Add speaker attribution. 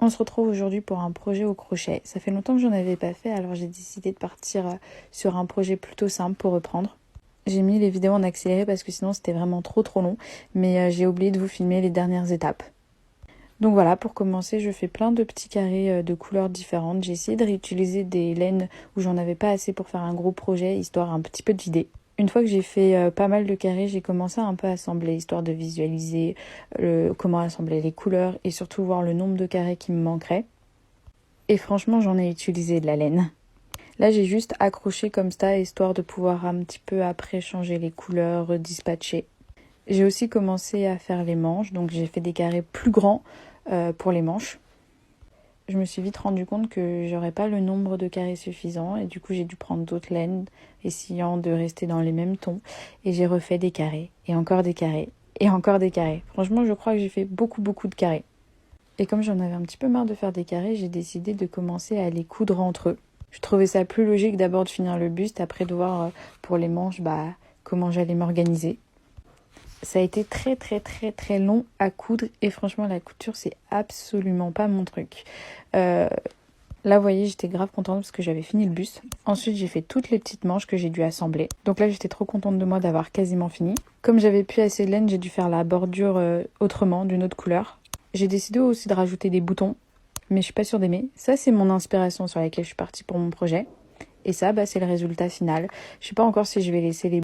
Speaker 1: On se retrouve aujourd'hui pour un projet au crochet. Ça fait longtemps que j'en avais pas fait, alors j'ai décidé de partir sur un projet plutôt simple pour reprendre. J'ai mis les vidéos en accéléré parce que sinon c'était vraiment trop long, mais j'ai oublié de vous filmer les dernières étapes. Donc voilà, pour commencer, je fais plein de petits carrés de couleurs différentes. J'ai essayé de réutiliser des laines où j'en avais pas assez pour faire un gros projet, histoire un petit peu de vider. Une fois que j'ai fait pas mal de carrés, j'ai commencé un peu à assembler, histoire de visualiser comment assembler les couleurs et surtout voir le nombre de carrés qui me manquerait. Et franchement, j'en ai utilisé de la laine. Là, j'ai juste accroché comme ça, histoire de pouvoir un petit peu après changer les couleurs, dispatcher. J'ai aussi commencé à faire les manches, donc j'ai fait des carrés plus grands pour les manches. Je me suis vite rendu compte que j'aurais pas le nombre de carrés suffisant et du coup j'ai dû prendre d'autres laines, essayant de rester dans les mêmes tons. Et j'ai refait des carrés, et encore des carrés, et encore des carrés. Franchement, je crois que j'ai fait beaucoup de carrés. Et comme j'en avais un petit peu marre de faire des carrés, j'ai décidé de commencer à les coudre entre eux. Je trouvais ça plus logique d'abord de finir le buste, après de voir pour les manches comment j'allais m'organiser. Ça a été très long à coudre et franchement la couture c'est absolument pas mon truc. Là vous voyez j'étais grave contente parce que j'avais fini le buste. Ensuite j'ai fait toutes les petites manches que j'ai dû assembler. Donc là j'étais trop contente de moi d'avoir quasiment fini. Comme j'avais plus assez de laine, j'ai dû faire la bordure autrement, d'une autre couleur. J'ai décidé aussi de rajouter des boutons, mais je suis pas sûre d'aimer. Ça c'est mon inspiration sur laquelle je suis partie pour mon projet. Et ça c'est le résultat final. Je sais pas encore si je vais laisser les